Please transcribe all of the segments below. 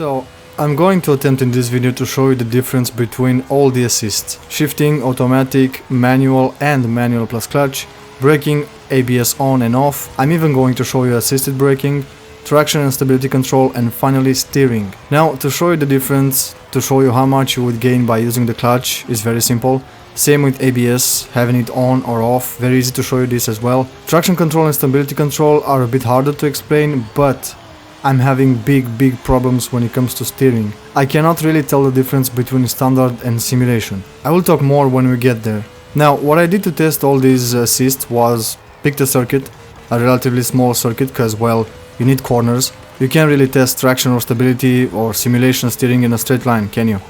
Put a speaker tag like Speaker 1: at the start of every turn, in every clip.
Speaker 1: So, I'm going to attempt in this video to show you the difference between all the assists: shifting, automatic, manual and manual plus clutch, braking, ABS on and off. I'm even going to show you assisted braking, traction and stability control, and finally steering. Now, to show you the difference, to show you how much you would gain by using the clutch, is very simple. Same with ABS, having it on or off, very easy to show you this as well. Traction control and stability control are a bit harder to explain, but I'm having big problems when it comes to steering. I cannot really tell the difference between standard and simulation. I will talk more when we get there. Now, what I did to test all these assists was picked a circuit, a relatively small circuit, because, well, you need corners. You can't really test traction or stability or simulation steering in a straight line, can you?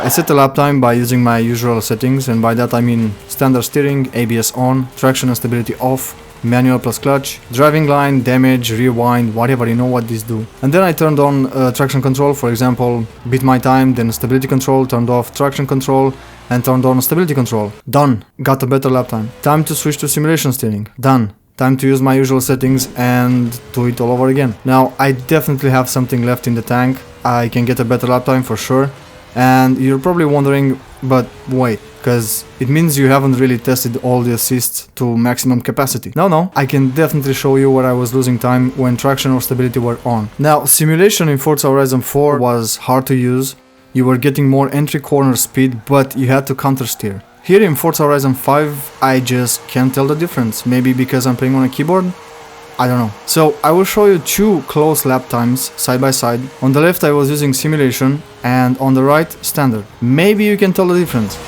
Speaker 1: I set the lap time by using my usual settings, and by that I mean standard steering, ABS on, traction and stability off, manual plus clutch, driving line, damage, rewind, whatever, you know what these do. And then I turned on traction control, for example, beat my time, then stability control, turned off traction control, and turned on stability control. Done. Got a better lap time. Time to switch to simulation steering. Done. Time to use my usual settings and do it all over again. Now, I definitely have something left in the tank. I can get a better lap time for sure. And you're probably wondering, but wait, because it means you haven't really tested all the assists to maximum capacity. No, I can definitely show you where I was losing time when traction or stability were on. Now, simulation in Forza Horizon 4 was hard to use. You were getting more entry corner speed, but you had to counter steer. Here in Forza Horizon 5, I just can't tell the difference. Maybe because I'm playing on a keyboard? I don't know. So I will show you two close lap times side by side. On the left I was using simulation and on the right standard. Maybe you can tell the difference.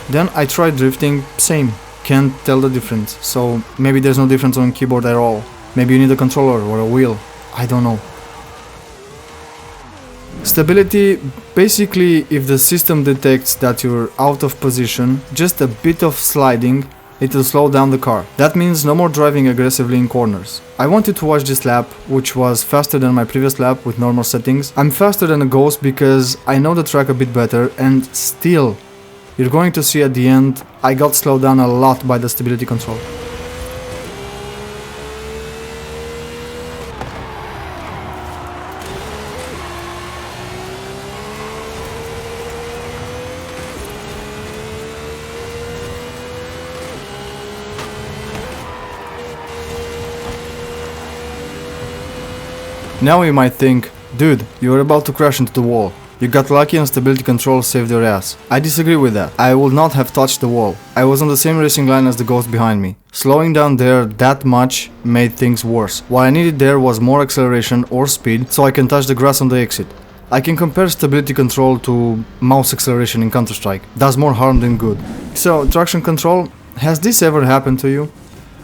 Speaker 1: Then I tried drifting, same, can't tell the difference, so maybe there's no difference on keyboard at all. Maybe you need a controller or a wheel, I don't know. Stability, basically if the system detects that you're out of position, just a bit of sliding, it will slow down the car. That means no more driving aggressively in corners. I wanted to watch this lap, which was faster than my previous lap with normal settings. I'm faster than a ghost because I know the track a bit better, and still, you're going to see at the end, I got slowed down a lot by the stability control. Now you might think, dude, you were about to crash into the wall. You got lucky and stability control saved your ass. I disagree with that. I would not have touched the wall. I was on the same racing line as the ghost behind me. Slowing down there that much made things worse. What I needed there was more acceleration or speed so I can touch the grass on the exit. I can compare stability control to mouse acceleration in Counter-Strike. Does more harm than good. So, traction control, has this ever happened to you?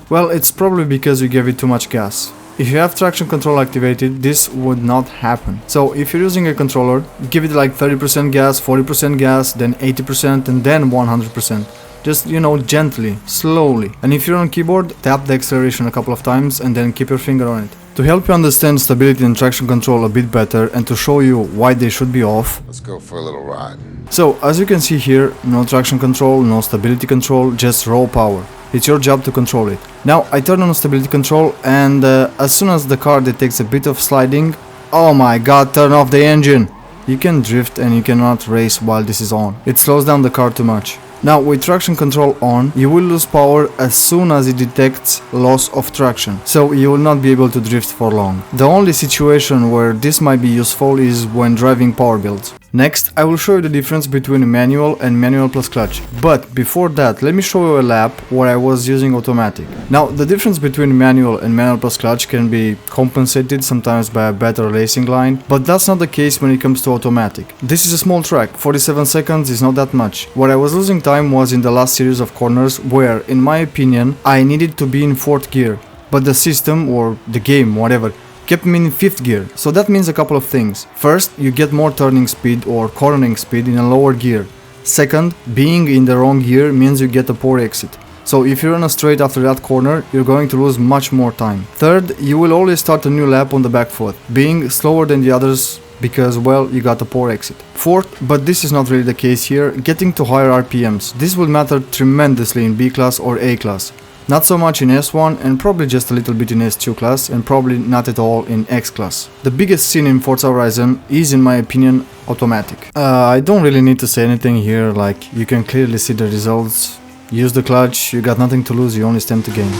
Speaker 1: Well, it's probably because you gave it too much gas. If you have traction control activated, this would not happen. So if you're using a controller, give it like 30% gas, 40% gas, then 80% and then 100%. Just, you know, gently, slowly. And if you're on keyboard, tap the acceleration a couple of times and then keep your finger on it. To help you understand stability and traction control a bit better and to show you why they should be off,
Speaker 2: let's go for a little ride.
Speaker 1: So, as you can see here, no traction control, no stability control, just raw power. It's your job to control it. Now I turn on stability control and as soon as the car detects a bit of sliding, oh my god, turn off the engine! You can drift and you cannot race while this is on. It slows down the car too much. Now with traction control on, you will lose power as soon as it detects loss of traction, so you will not be able to drift for long. The only situation where this might be useful is when driving power builds. Next, I will show you the difference between manual and manual plus clutch. But before that, let me show you a lap where I was using automatic. Now, the difference between manual and manual plus clutch can be compensated sometimes by a better racing line, but that's not the case when it comes to automatic. This is a small track, 47 seconds is not that much. Where I was losing time was in the last series of corners where, in my opinion, I needed to be in 4th gear, but the system, or the game, whatever, kept me in 5th gear, so that means a couple of things. First, you get more turning speed or cornering speed in a lower gear. Second, being in the wrong gear means you get a poor exit. So if you run a straight after that corner, you're going to lose much more time. Third, you will always start a new lap on the back foot, being slower than the others because, well, you got a poor exit. Fourth, but this is not really the case here, getting to higher RPMs. This will matter tremendously in B class or A class. Not so much in S1 and probably just a little bit in S2 class and probably not at all in X class. The biggest sin in Forza Horizon is, in my opinion, automatic. I don't really need to say anything here, like you can clearly see the results. Use the clutch, you got nothing to lose, you only stand to gain.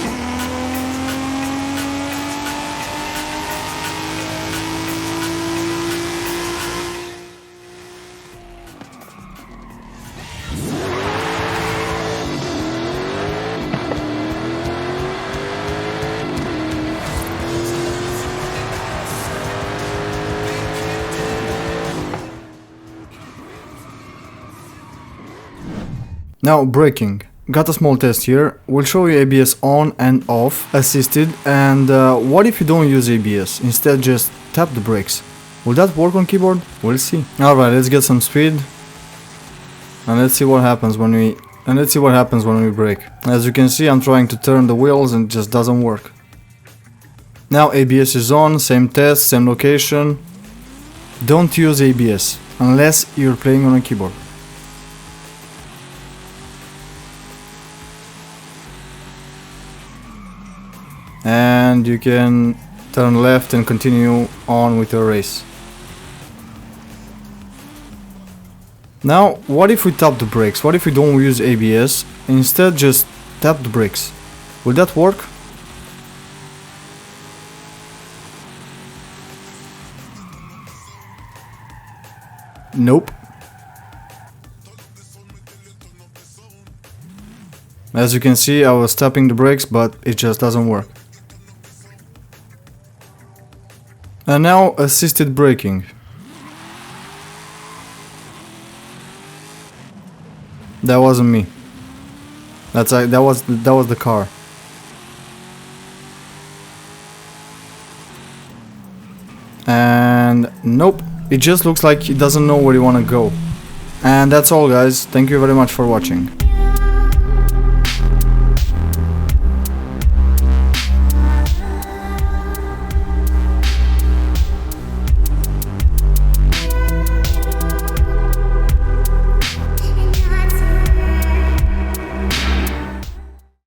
Speaker 1: Now braking. Got a small test here. We'll show you ABS on and off, assisted, and what if you don't use ABS, instead just tap the brakes? Will that work on keyboard? We'll see. Alright, let's get some speed. And let's see what happens when we brake. As you can see, I'm trying to turn the wheels and it just doesn't work. Now ABS is on, same test, same location. Don't use ABS unless you're playing on a keyboard. And you can turn left and continue on with your race. Now, what if we tap the brakes? What if we don't use ABS? Instead, just tap the brakes. Will that work? Nope. As you can see, I was tapping the brakes, but it just doesn't work. And now assisted braking. That wasn't me. That was the car. And nope, it just looks like it doesn't know where you want to go. And that's all, guys. Thank you very much for watching.